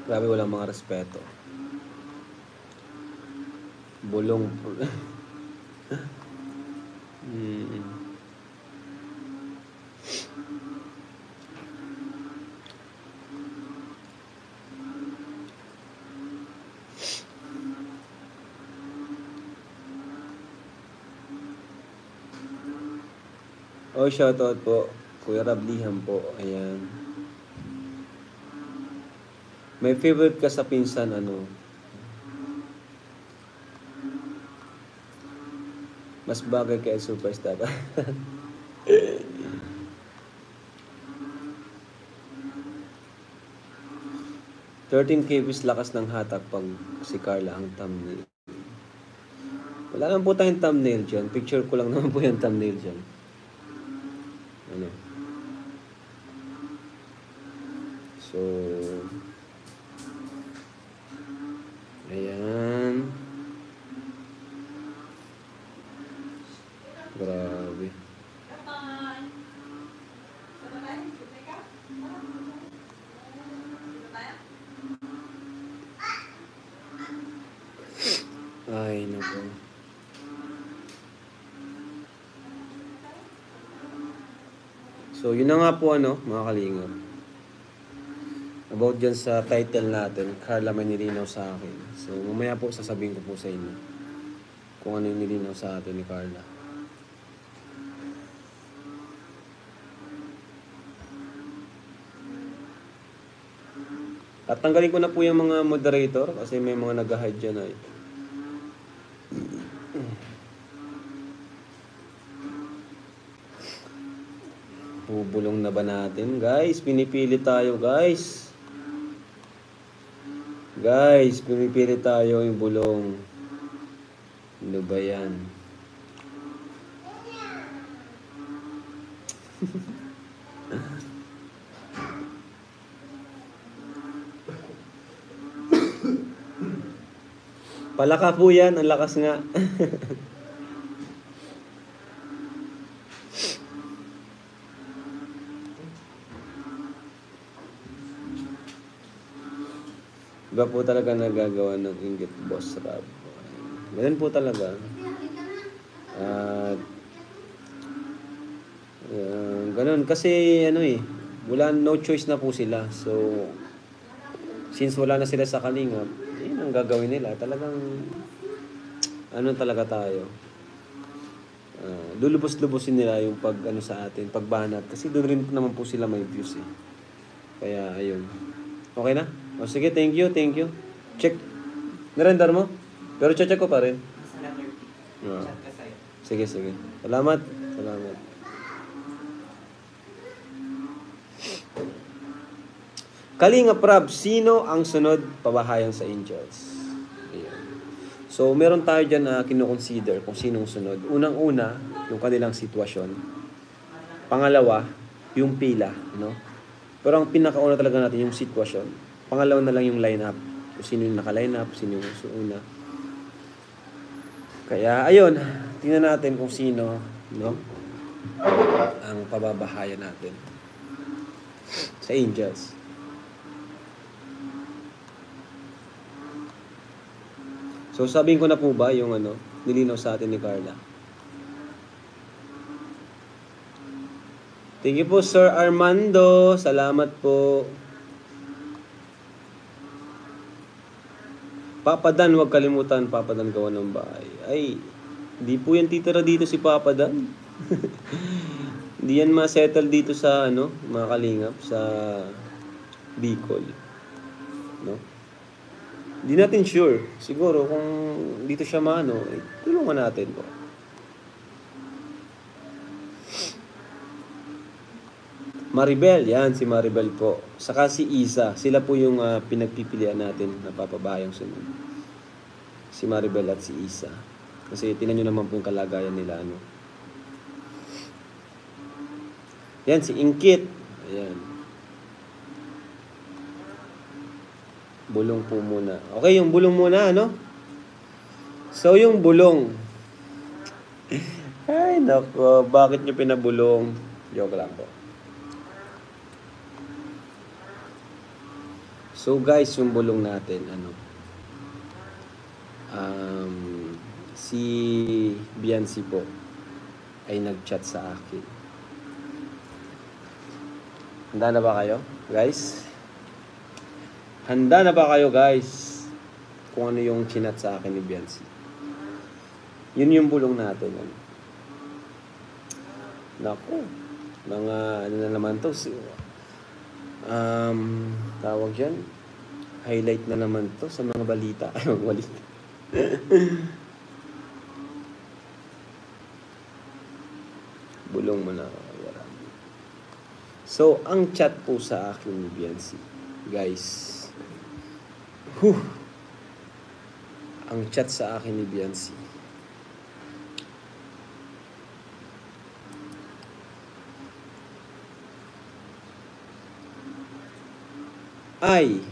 Grabe, walang mga respeto. Bulong. Oh, shoutout po. Kuya Rablihan po. Ayan. May favorite ka sa pinsan, ano? Mas bagay kay Superstar. 13 kbs lakas ng hatak pag si Carla ang thumbnail. Wala naman po tayong thumbnail dyan. Picture ko lang naman po yung thumbnail dyan. Ano? So, ayan. Grabe. Ay, naku. So, yun na nga po, ano, mga kalingap. About dyan sa title natin, Carla may nilinaw sa akin. So, mamaya po sasabihin ko po sa inyo kung ano yung nilinaw sa atin ni Carla. At tanggalin ko na po yung mga moderator kasi may mga nag-hide dyan ay. Bubulong na ba natin? Guys, pinipili tayo, guys. Guys, pinipili tayo yung bulong. Ano ba yan? Palaka po yan, ang lakas nga. Iba po talaga nagagawa ng inggit, Boss Rob. Ganun po talaga. At ganun kasi ano wala, no choice na po sila. So since wala na sila sa kalingap, yun ang gagawin nila. Talagang ano talaga tayo. Lulubos-lubosin nila yung pag ano sa atin, pagbanat kasi doon rin naman po sila may views eh. Kaya ayun. Okay na? O sige, thank you. Check. Narender mo? Pero check ko pa rin. Sige. Salamat. Kalinga Prab, sino ang sunod pabahayan sa Angels? Ayan. So, meron tayo dyan na kinoconsider kung sinong sunod. Unang-una, yung kanilang sitwasyon. Pangalawa, yung pila. No? Pero ang pinakauna talaga natin yung sitwasyon. Pangalawa na lang yung lineup. Kung sino yung naka-lineup, sino yung suuna. Kaya, ayun. Tingnan natin kung sino, no? Ang pababahayan natin sa Angels. So, sabihin ko na po ba yung nilinaw sa atin ni Carla? Thank you po, Sir Armando. Salamat po. Papa Dan, huwag kalimutan, Papa Dan gawa ng bahay. Ay, hindi po yan titira dito si Papa Dan. Hindi yan ma-settle dito sa, mga kalingap, sa Bicol. No? Hindi natin sure. Siguro kung dito siya tulungan natin po. Maribel, yan si Maribel po. Saka si Isa. Sila po yung pinagpipilian natin na papabayang sunod. Si Maribel at si Isa. Kasi tinan nyo naman po yung kalagayan nila. Yan, si Inkit. Ayan. Bulong po muna. Okay, yung bulong muna, So, yung bulong. Ay, nako. Bakit nyo pinabulong? Joke lang po. So guys, yung bulong natin, si Biancy po ay nag-chat sa akin. Handa na ba kayo, guys? Handa na ba kayo, guys? Kung ano yung chinat sa akin ni Biancy. Yun yung bulong natin. Naku, mga ano na naman to. Tawag dyan. Highlight na naman to sa mga balita. Ay, magbalita. Bulong mo na. So, ang chat po sa akin ni Biancy. Guys. Ang chat sa akin ni Biancy. Ay.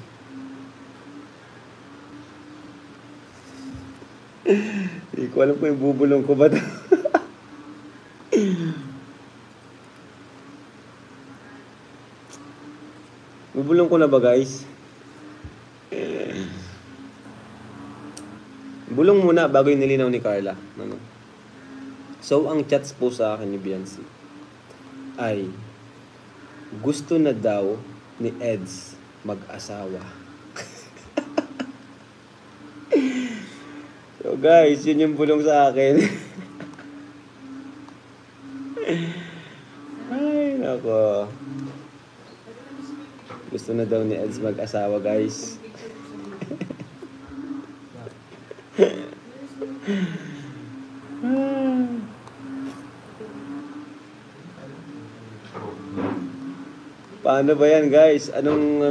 Hindi ko alam kung yung bubulong ko ba ito. Bubulong ko na ba, guys? Bulong muna bago yung nilinaw ni Carla. So, ang chats po sa akin ni Biancy ay gusto na daw ni Eds mag-asawa. So, guys, yun yung bulong sa akin. Ay, nako. Gusto na daw ni Eds mag-asawa, guys. Paano ba yan, guys? Anong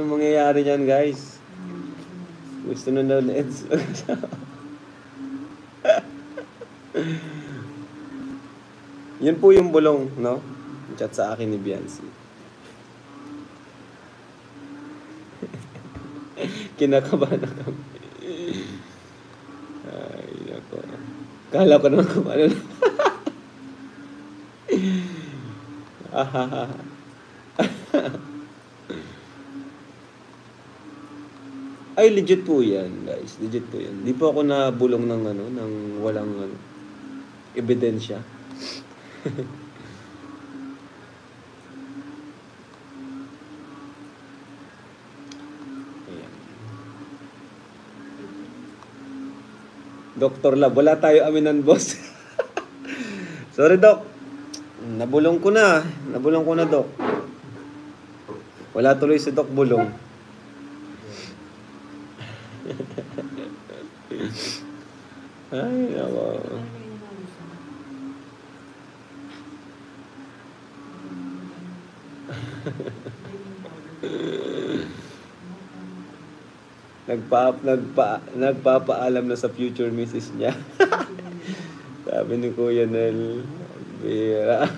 mangyayari yan, guys? Gusto na daw ni Eds mag-asawa. Yun po yung bulong, no? Chat sa akin ni Biancy. Kinakabahan na kami. Ay, nako. Kala ko naman kung ano na. Ay, legit po yan, guys. Legit po yan. Di po ako nabulong ng walang ebidensya. Dr. Lab, wala tayo aminan, boss. Sorry, Doc. Nabulong ko na, Doc. Wala tuloy si Doc bulong. Ay, nako. Nagpapaalam na sa future missus niya. Sabi ni Kuya Nel, bira.